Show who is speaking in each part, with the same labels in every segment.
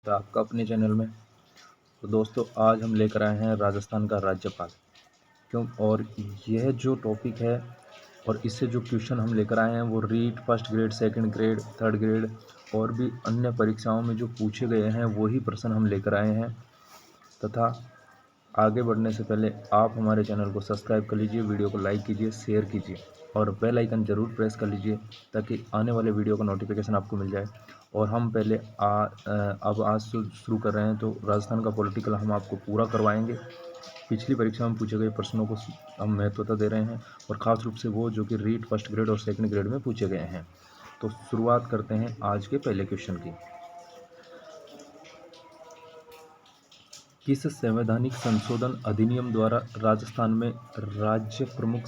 Speaker 1: है आपका अपने चैनल में। तो दोस्तों आज हम लेकर आए हैं राजस्थान का राज्यपाल क्यों, और यह जो टॉपिक है और इससे जो क्वेश्चन हम लेकर आए हैं वो REET first grade, second grade, third grade और भी अन्य परीक्षाओं में जो पूछे गए हैं वही प्रश्न हम लेकर आए हैं। तथा आगे बढ़ने से पहले आप हमारे चैनल को सब्सक्राइब कर लीजिए, वीडियो को लाइक कीजिए, शेयर कीजिए और बेल आइकन ज़रूर प्रेस कर लीजिए ताकि आने वाले वीडियो का नोटिफिकेशन आपको मिल जाए। और हम पहले अब आज शुरू कर रहे हैं तो राजस्थान का पॉलिटिकल हम आपको पूरा करवाएंगे। पिछली परीक्षा में पूछे गए प्रश्नों को हम महत्वता दे रहे हैं और ख़ास रूप से वो जो कि रीट फर्स्ट ग्रेड और सेकंड ग्रेड में पूछे गए हैं। तो शुरुआत करते हैं आज के पहले क्वेश्चन की। किस संवैधानिक संशोधन अधिनियम द्वारा राजस्थान में राज्य प्रमुख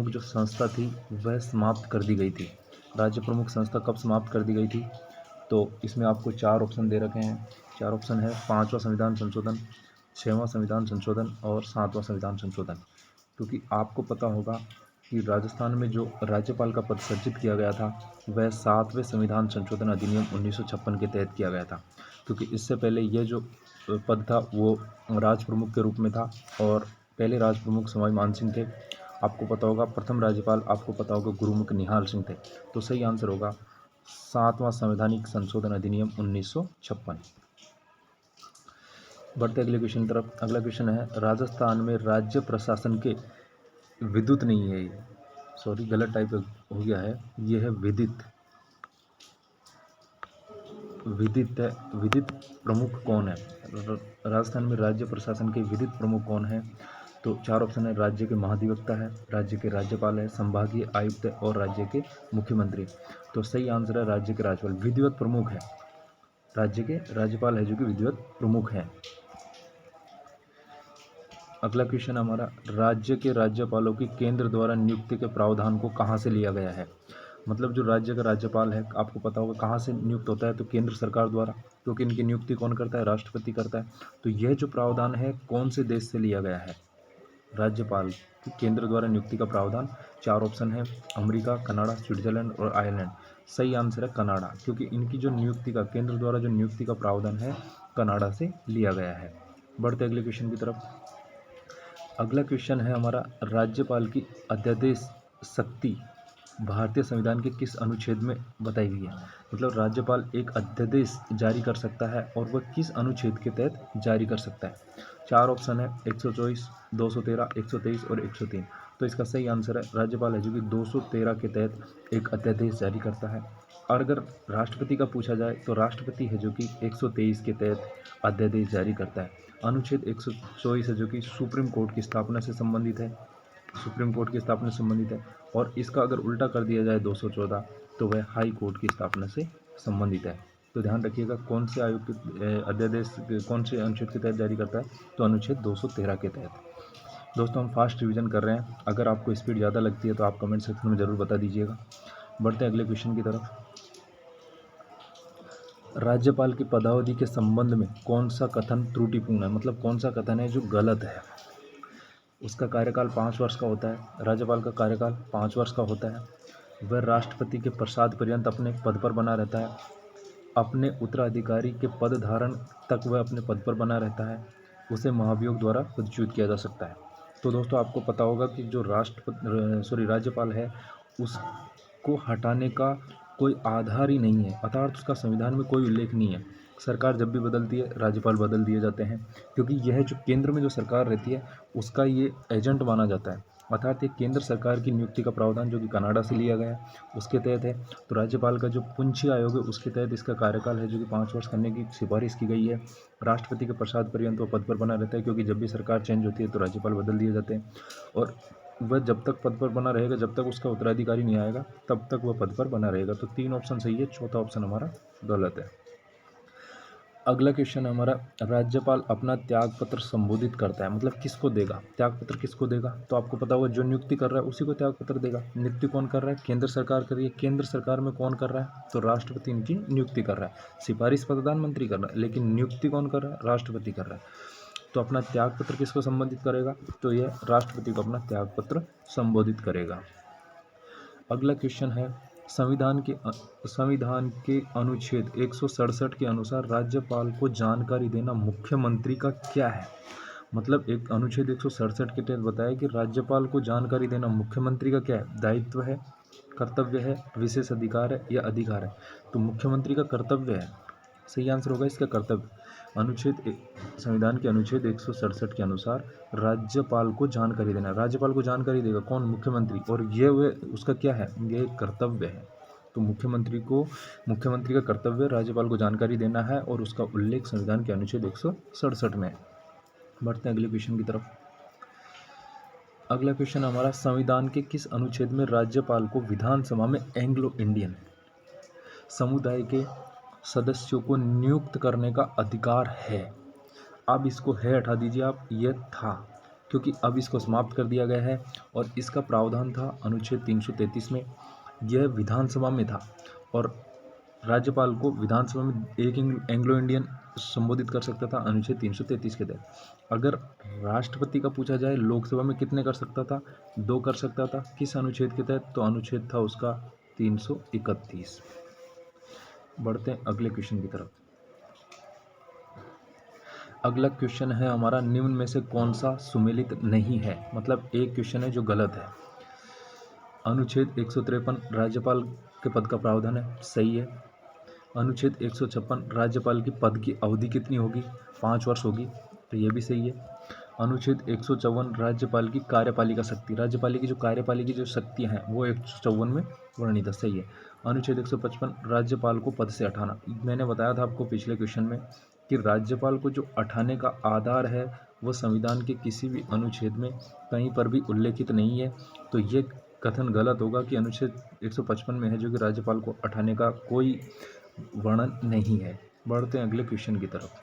Speaker 1: जो संस्था थी वह समाप्त कर दी गई थी? राज्य प्रमुख संस्था कब समाप्त कर दी गई थी? तो इसमें आपको 4 ऑप्शन दे रखे हैं। 4 ऑप्शन है 5वां संविधान संशोधन, 6वां संविधान संशोधन और 7वां संविधान संशोधन। क्योंकि आपको पता होगा कि राजस्थान में जो राज्यपाल का पद सृजित किया गया था वह 7वें संविधान संशोधन अधिनियम 1956 के तहत किया गया था। क्योंकि इससे पहले यह जो पद था वो राज प्रमुख के रूप में था और पहले राज प्रमुख सवाई मानसिंह थे। आपको पता होगा प्रथम राज्यपाल आपको पता होगा गुरुमुख निहाल सिंह थे। तो सही आंसर होगा 7वां संवैधानिक संशोधन अधिनियम 1956। बढ़ते अगले क्वेश्चन तरफ। अगला क्वेश्चन है राजस्थान में राज्य प्रशासन के विद्युत नहीं है, ये सॉरी गलत टाइप हो गया है, ये है विदित प्रमुख कौन है? राजस्थान में राज्य प्रशासन के विधित प्रमुख कौन है? तो 4 ऑप्शन है राज्य के महाधिवक्ता है, राज्य के राज्यपाल है, संभागीय आयुक्त है और राज्य के मुख्यमंत्री। तो सही आंसर है राज्य के राज्यपाल। विधिवत प्रमुख है, राज्य के राज्यपाल है जो कि विधिवत प्रमुख है। अगला क्वेश्चन हमारा राज्य के राज्यपालों की केंद्र द्वारा नियुक्ति के प्रावधान को कहाँ से लिया गया है? मतलब जो राज्य का राज्यपाल है आपको पता होगा कहाँ से नियुक्त होता है, तो केंद्र सरकार द्वारा, क्योंकि इनकी नियुक्ति कौन करता है? राष्ट्रपति करता है। तो यह जो प्रावधान है कौन से देश से लिया गया है? राज्यपाल की केंद्र द्वारा नियुक्ति का प्रावधान 4 ऑप्शन है अमेरिका, कनाडा, स्विट्जरलैंड और आयरलैंड। सही आंसर है कनाडा, क्योंकि इनकी जो नियुक्ति का केंद्र द्वारा जो नियुक्ति का प्रावधान है कनाडा से लिया गया है। बढ़ते अगले क्वेश्चन की तरफ। अगला क्वेश्चन है हमारा राज्यपाल की अध्यादेश शक्ति भारतीय संविधान के किस अनुच्छेद में बताई गई है? मतलब राज्यपाल एक अध्यादेश जारी कर सकता है और वह किस अनुच्छेद के तहत जारी कर सकता है? 4 ऑप्शन है 124, 213, 123 और 103। तो इसका सही आंसर है राज्यपाल है जो कि 213 के तहत एक अध्यादेश जारी करता है। और अगर राष्ट्रपति का पूछा जाए तो राष्ट्रपति है जो कि 123 के तहत अध्यादेश जारी करता है। अनुच्छेद 124 है जो कि सुप्रीम कोर्ट की स्थापना से संबंधित है, सुप्रीम कोर्ट की स्थापना से संबंधित है। और इसका अगर उल्टा कर दिया जाए 214 तो वह हाई कोर्ट की स्थापना से संबंधित है। तो ध्यान रखिएगा कौन से आयोग के अध्यादेश कौन से अनुच्छेद के तहत जारी करता है, तो अनुच्छेद 213 के तहत। दोस्तों हम फास्ट रिवीजन कर रहे हैं, अगर आपको स्पीड ज़्यादा लगती है तो आप कमेंट सेक्शन में ज़रूर बता दीजिएगा। बढ़ते हैं अगले क्वेश्चन की तरफ। राज्यपाल की पदावधि के संबंध में कौन सा कथन त्रुटिपूर्ण है? मतलब कौन सा कथन है जो गलत है? उसका कार्यकाल 5 वर्ष का होता है, राज्यपाल का कार्यकाल 5 वर्ष का होता है, वह राष्ट्रपति के प्रसाद पर्यंत अपने पद पर बना रहता है, अपने उत्तराधिकारी के पद धारण तक वह अपने पद पर बना रहता है, उसे महाभियोग द्वारा पदच्युत किया जा सकता है। तो दोस्तों आपको पता होगा कि जो राज्यपाल है उसको हटाने का कोई आधार ही नहीं है, अर्थात उसका संविधान में कोई उल्लेख नहीं है। सरकार जब भी बदलती है राज्यपाल बदल दिए जाते हैं, क्योंकि यह जो केंद्र में जो सरकार रहती है उसका ये एजेंट माना जाता है। अर्थात ये केंद्र सरकार की नियुक्ति का प्रावधान जो कि कनाडा से लिया गया है उसके तहत है। तो राज्यपाल का जो पुंछी आयोग है उसके तहत इसका कार्यकाल है जो कि 5 वर्ष करने की सिफारिश की गई है। राष्ट्रपति के प्रसाद पर्यंत वो पद पर बना रहता है, क्योंकि जब भी सरकार चेंज होती है तो राज्यपाल बदल दिए जाते हैं और वह जब तक पद पर बना रहेगा, जब तक उसका उत्तराधिकारी नहीं आएगा तब तक वह पद पर बना रहेगा। तो 3 ऑप्शन सही है, चौथा ऑप्शन हमारा गलत है। अगला क्वेश्चन हमारा राज्यपाल अपना त्याग पत्र संबोधित करता है, मतलब किसको देगा? त्याग पत्र किसको देगा? तो आपको पता होगा जो नियुक्ति कर रहा है उसी को त्याग पत्र देगा। नियुक्ति कौन कर रहा है? केंद्र सरकार कर रही है। केंद्र सरकार में कौन कर रहा है? तो राष्ट्रपति इनकी नियुक्ति कर रहा है। सिफारिश प्रधानमंत्री कर रहा है लेकिन नियुक्ति कौन कर रहा है? राष्ट्रपति कर रहा है। तो अपना त्याग पत्र किसको संबोधित करेगा? तो यह राष्ट्रपति को अपना त्याग पत्र संबोधित करेगा। अगला क्वेश्चन है संविधान के अनुच्छेद 167 के अनुसार राज्यपाल को जानकारी देना मुख्यमंत्री का क्या है? मतलब एक अनुच्छेद 167 के तहत बताया कि राज्यपाल को जानकारी देना मुख्यमंत्री का क्या है? दायित्व है, कर्तव्य है, विशेष अधिकार है या अधिकार है? तो मुख्यमंत्री का कर्तव्य है। सही आंसर होगा इसका कर्तव्य। संविधान के अनुच्छेद 167 के अनुसार राज्यपाल को जानकारी देना, राज्यपाल को जानकारी देगा कौन? मुख्यमंत्री। और ये उसका क्या है? ये कर्तव्य है। तो मुख्यमंत्री का कर्तव्य राज्यपाल को जानकारी देना है और उसका उल्लेख संविधान के अनुच्छेद 167 में है। बढ़ते हैं अगले क्वेश्चन की तरफ। अगला क्वेश्चन हमारा, संविधान के किस अनुच्छेद में राज्यपाल को विधानसभा में एंग्लो इंडियन समुदाय के सदस्यों को नियुक्त करने का अधिकार है? अब इसको है हटा दीजिए आप, ये था, क्योंकि अब इसको समाप्त कर दिया गया है और इसका प्रावधान था अनुच्छेद 333 में। यह विधानसभा में था और राज्यपाल को विधानसभा में एक एंग्लो इंडियन संबोधित कर सकता था अनुच्छेद 333 के तहत। अगर राष्ट्रपति का पूछा जाए लोकसभा में कितने कर सकता था? 2 कर सकता था। किस अनुच्छेद के तहत? तो अनुच्छेद था उसका 331। बढ़ते हैं अगले क्वेश्चन की तरफ। अगला क्वेश्चन है हमारा, निम्न में से कौन सा सुमेलित नहीं है? मतलब एक क्वेश्चन है जो गलत है। अनुच्छेद 153 राज्यपाल के पद का प्रावधान है, सही है। अनुच्छेद 156 राज्यपाल की पद की अवधि कितनी होगी? 5 वर्ष होगी, तो ये भी सही है। अनुच्छेद 154 राज्यपाल की कार्यपालिका शक्ति, राज्यपाल की जो कार्यपालिका जो शक्तियाँ हैं वो 154 में वर्णित है, सही है। अनुच्छेद 155 राज्यपाल को पद से हटाना, मैंने बताया था आपको पिछले क्वेश्चन में कि राज्यपाल को जो हटाने का आधार है वो संविधान के किसी भी अनुच्छेद में कहीं पर भी उल्लेखित नहीं है। तो ये कथन गलत होगा कि अनुच्छेद 155 में है जो कि राज्यपाल को हटाने का कोई वर्णन नहीं है। बढ़ते हैं अगले क्वेश्चन की तरफ।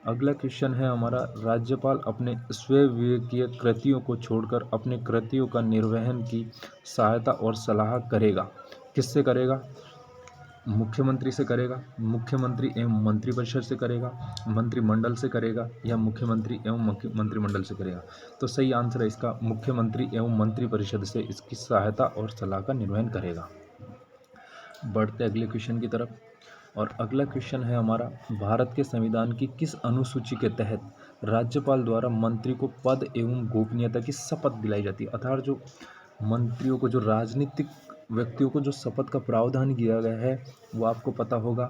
Speaker 1: अगला क्वेश्चन है हमारा, राज्यपाल अपने स्वविवेकीय कृतियों को छोड़कर अपने कृतियों का निर्वहन की सहायता और सलाह करेगा। किससे करेगा? मुख्यमंत्री से करेगा, मुख्यमंत्री एवं मंत्रिपरिषद से करेगा, मंत्रिमंडल से करेगा या मुख्यमंत्री एवं मंत्रिमंडल से करेगा? तो सही आंसर है इसका मुख्यमंत्री एवं मंत्रिपरिषद से इसकी सहायता और सलाह का निर्वहन करेगा। बढ़ते अगले क्वेश्चन की तरफ। और अगला क्वेश्चन है हमारा, भारत के संविधान की किस अनुसूची के तहत राज्यपाल द्वारा मंत्री को पद एवं गोपनीयता की शपथ दिलाई जाती है? अर्थात जो मंत्रियों को, जो राजनीतिक व्यक्तियों को जो शपथ का प्रावधान किया गया है वो आपको पता होगा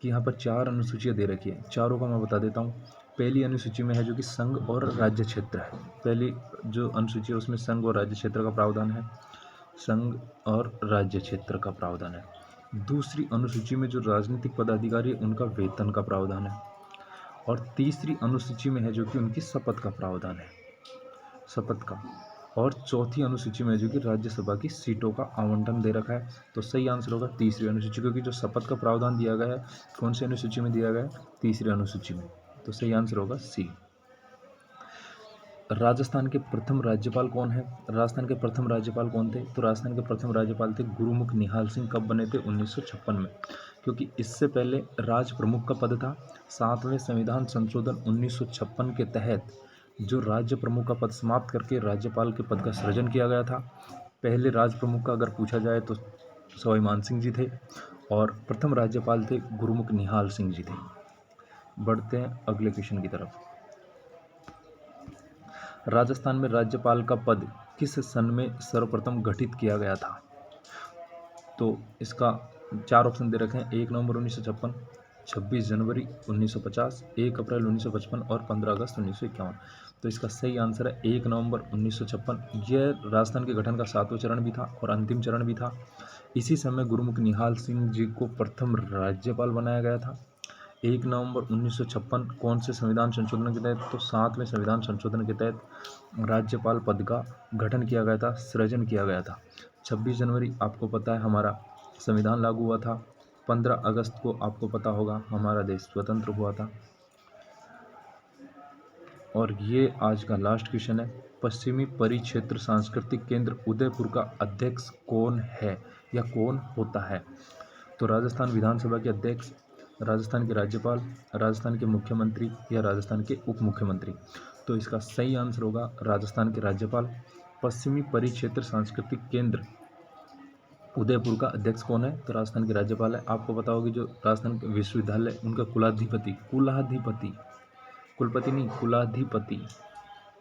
Speaker 1: कि यहाँ पर 4 अनुसूचियाँ दे रखी है। चारों का मैं बता देता हूँ। पहली अनुसूची में है जो कि संघ और राज्य क्षेत्र है। पहली जो अनुसूची है उसमें संघ और राज्य क्षेत्र का प्रावधान है, संघ और राज्य क्षेत्र का प्रावधान है। दूसरी अनुसूची में जो राजनीतिक पदाधिकारी है उनका वेतन का प्रावधान है। और तीसरी अनुसूची में है जो कि उनकी शपथ का प्रावधान है, शपथ का। और चौथी अनुसूची में जो कि राज्यसभा की सीटों का आवंटन दे रखा है। तो सही आंसर होगा तीसरी अनुसूची, क्योंकि जो शपथ का प्रावधान दिया गया है कौन सी अनुसूची में दिया गया है? तीसरी अनुसूची में। तो सही आंसर होगा सी। राजस्थान के प्रथम राज्यपाल कौन है? राजस्थान के प्रथम राज्यपाल कौन थे? तो राजस्थान के प्रथम राज्यपाल थे गुरुमुख निहाल सिंह। कब बने थे? 1956 में, क्योंकि इससे पहले राज प्रमुख का पद था। 7वें संविधान संशोधन 1956 के तहत जो राज्य प्रमुख का पद समाप्त करके राज्यपाल के पद का सृजन किया गया था। पहले राज प्रमुख का अगर पूछा जाए तो सवाई मानसिंह जी थे और प्रथम राज्यपाल थे गुरुमुख निहाल सिंह जी थे। बढ़ते हैं अगले क्वेश्चन की तरफ। राजस्थान में राज्यपाल का पद किस सन में सर्वप्रथम गठित किया गया था? तो इसका 4 ऑप्शन दे रखे हैं। 1 नवंबर 1956, 26 जनवरी 1950, 1 अप्रैल 1955 और 15 अगस्त 1951। तो इसका सही आंसर है 1 नवंबर 1956। यह राजस्थान के गठन का 7वां चरण भी था और अंतिम चरण भी था। इसी समय गुरुमुख निहाल सिंह जी को प्रथम राज्यपाल बनाया गया था। 1 नवंबर 1956 कौन से संविधान संशोधन के तहत? तो 7वें संविधान संशोधन के तहत राज्यपाल पद का गठन किया गया था, सृजन किया गया था। 26 जनवरी आपको पता है हमारा संविधान लागू हुआ था। 15 अगस्त को आपको पता होगा हमारा देश स्वतंत्र हुआ था। और ये आज का लास्ट क्वेश्चन है, पश्चिमी परिक्षेत्र सांस्कृतिक केंद्र उदयपुर का अध्यक्ष कौन है या कौन होता है? तो राजस्थान विधानसभा के अध्यक्ष, राजस्थान के राज्यपाल, राजस्थान के मुख्यमंत्री या राजस्थान के उप मुख्यमंत्री? तो इसका सही आंसर होगा राजस्थान के राज्यपाल। पश्चिमी परिक्षेत्र सांस्कृतिक केंद्र उदयपुर का अध्यक्ष कौन है? तो राजस्थान के राज्यपाल है। आपको पता होगी जो राजस्थान के विश्वविद्यालय उनका कुलपति नहीं, कुलाधिपति।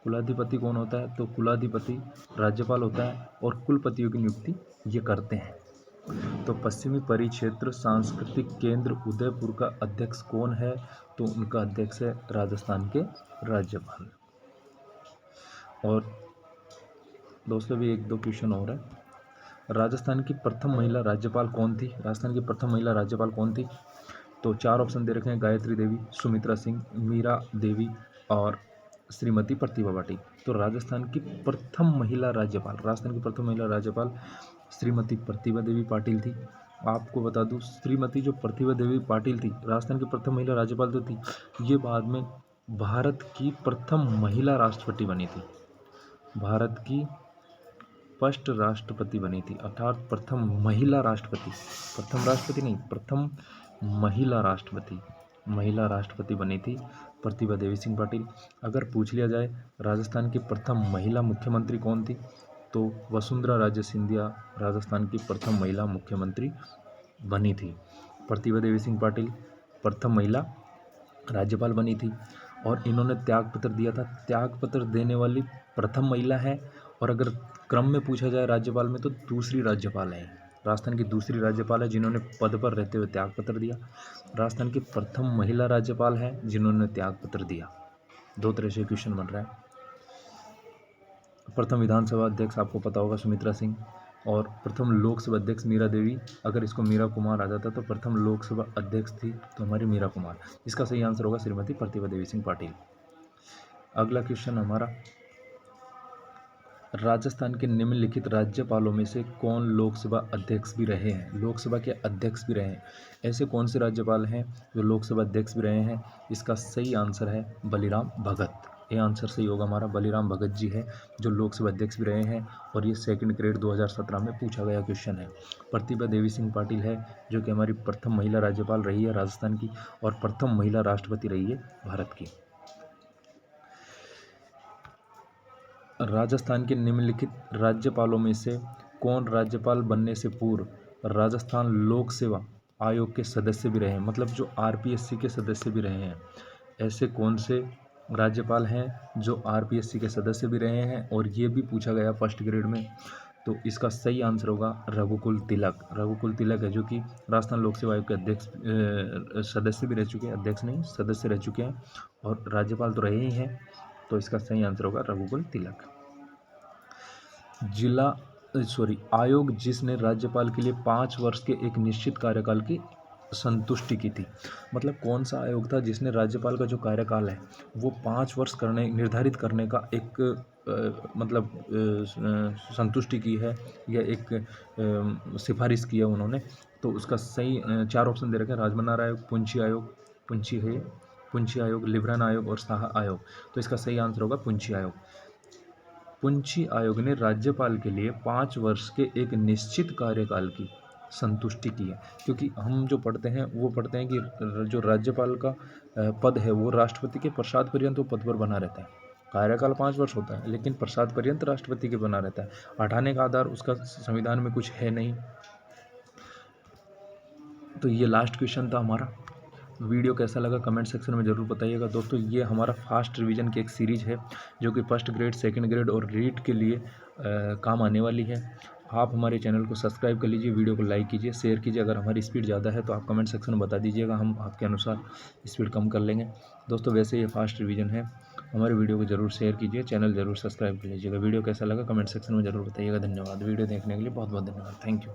Speaker 1: कुलाधिपति कौन होता है? तो कुलाधिपति राज्यपाल होता है और कुलपतियों की नियुक्ति ये करते हैं। तो पश्चिमी परिक्षेत्र सांस्कृतिक केंद्र उदयपुर का अध्यक्ष कौन है? तो उनका अध्यक्ष है राजस्थान के राज्यपाल। और दोस्तों भी 1-2 क्वेश्चन और है। राजस्थान की प्रथम महिला राज्यपाल कौन थी? राजस्थान की प्रथम महिला राज्यपाल कौन थी? तो 4 ऑप्शन दे रखे हैं, गायत्री देवी, सुमित्रा सिंह, मीरा देवी और श्रीमती प्रतिभा पाटिल। तो राजस्थान की प्रथम महिला राज्यपाल श्रीमती प्रतिभा देवी पाटिल थी। आपको बता दूं, श्रीमती जो प्रतिभा देवी पाटिल थी राजस्थान की प्रथम महिला राज्यपाल तो थी, ये बाद में भारत की प्रथम महिला राष्ट्रपति बनी थी। भारत की फर्स्ट राष्ट्रपति बनी थी, अर्थात प्रथम महिला राष्ट्रपति, प्रथम राष्ट्रपति नहीं, प्रथम महिला राष्ट्रपति बनी थी प्रतिभा देवी सिंह पाटिल। अगर पूछ लिया जाए राजस्थान की प्रथम महिला मुख्यमंत्री कौन थी, तो वसुंधरा राजे सिंधिया राजस्थान की प्रथम महिला मुख्यमंत्री बनी थी। प्रतिभा देवी सिंह पाटिल प्रथम महिला राज्यपाल बनी थी और इन्होंने त्यागपत्र दिया था। त्यागपत्र देने वाली प्रथम महिला है और अगर क्रम में पूछा जाए राज्यपाल में तो दूसरी राज्यपाल है, राजस्थान की दूसरी राज्यपाल है जिन्होंने पद पर रहते हुए त्यागपत्र दिया। राजस्थान की प्रथम महिला राज्यपाल है जिन्होंने त्यागपत्र दिया। 2 तरह से क्वेश्चन बन रहा है। प्रथम विधानसभा अध्यक्ष आपको पता होगा सुमित्रा सिंह और प्रथम लोकसभा अध्यक्ष मीरा देवी। अगर इसको मीरा कुमार आ जाता तो प्रथम लोकसभा अध्यक्ष थी तो हमारी मीरा कुमार। इसका सही आंसर होगा श्रीमती प्रतिभा देवी सिंह पाटिल। अगला क्वेश्चन हमारा, राजस्थान के निम्नलिखित राज्यपालों में से कौन लोकसभा अध्यक्ष भी रहे हैं? लोकसभा के अध्यक्ष भी रहे हैं, ऐसे कौन से राज्यपाल हैं जो लोकसभा अध्यक्ष भी रहे हैं? इसका सही आंसर है बलीराम भगत। ये आंसर सही होगा हमारा, बलीराम भगत जी है जो लोकसभा अध्यक्ष भी रहे हैं और ये सेकंड ग्रेड 2017 में पूछा गया क्वेश्चन है। प्रतिभा देवी सिंह पाटिल है जो कि हमारी प्रथम महिला राज्यपाल रही है राजस्थान की और प्रथम महिला राष्ट्रपति रही है भारत की। राजस्थान के निम्नलिखित राज्यपालों में से कौन राज्यपाल बनने से पूर्व राजस्थान लोक सेवा आयोग के सदस्य भी रहे हैं? मतलब जो आरपीएससी के सदस्य भी रहे हैं। ऐसे कौन से राज्यपाल हैं जो आरपीएससी के सदस्य भी रहे हैं और ये भी पूछा गया फर्स्ट ग्रेड में? तो इसका सही आंसर होगा रघुकुल तिलक। रघुकुल तिलक है जो कि राजस्थान लोक सेवा आयोग के अध्यक्ष सदस्य भी रह चुके हैं, अध्यक्ष नहीं सदस्य रह चुके हैं और राज्यपाल तो रहे ही हैं। तो इसका सही आंसर होगा रघुकुल तिलक। आयोग जिसने राज्यपाल के लिए 5 वर्ष के एक निश्चित कार्यकाल की संतुष्टि की थी। मतलब कौन सा आयोग था जिसने राज्यपाल का जो कार्यकाल है वो 5 वर्ष निर्धारित करने का एक संतुष्टि की है या एक सिफारिश की है उन्होंने। तो उसका सही 4 ऑप्शन दे रखे हैं, राजमन्नार आयोग, पुंछी आयोग, लिब्रन आयोग और साहा आयोग। तो इसका सही आंसर होगा पुंछी आयोग। पुंछी आयोग ने राज्यपाल के लिए 5 वर्ष के एक निश्चित कार्यकाल की संतुष्टि की है, क्योंकि हम जो पढ़ते हैं वो पढ़ते हैं कि जो राज्यपाल का पद है वो राष्ट्रपति के प्रसाद पर्यंत वो पद पर बना रहता है। कार्यकाल 5 वर्ष होता है लेकिन प्रसाद पर्यंत राष्ट्रपति के बना रहता है। हटाने का आधार उसका संविधान में कुछ है नहीं। तो ये लास्ट क्वेश्चन था हमारा। वीडियो कैसा लगा कमेंट सेक्शन में ज़रूर बताइएगा। दोस्तों ये हमारा फास्ट रिवीजन की एक सीरीज़ है जो कि फर्स्ट ग्रेड, सेकंड ग्रेड और रीट के लिए काम आने वाली है। आप हमारे चैनल को सब्सक्राइब कर लीजिए, वीडियो को लाइक कीजिए, शेयर कीजिए। अगर हमारी स्पीड ज़्यादा है तो आप कमेंट सेक्शन में बता दीजिएगा, हम आपके अनुसार स्पीड कम कर लेंगे। दोस्तों वैसे ये फास्ट रिवीजन है, हमारे वीडियो को ज़रूर शेयर कीजिए, चैनल ज़रूर सब्सक्राइब कर लीजिएगा। वीडियो कैसा लगा कमेंट सेक्शन में ज़रूर बताइएगा। धन्यवाद। वीडियो देखने के लिए बहुत बहुत धन्यवाद। Thank you.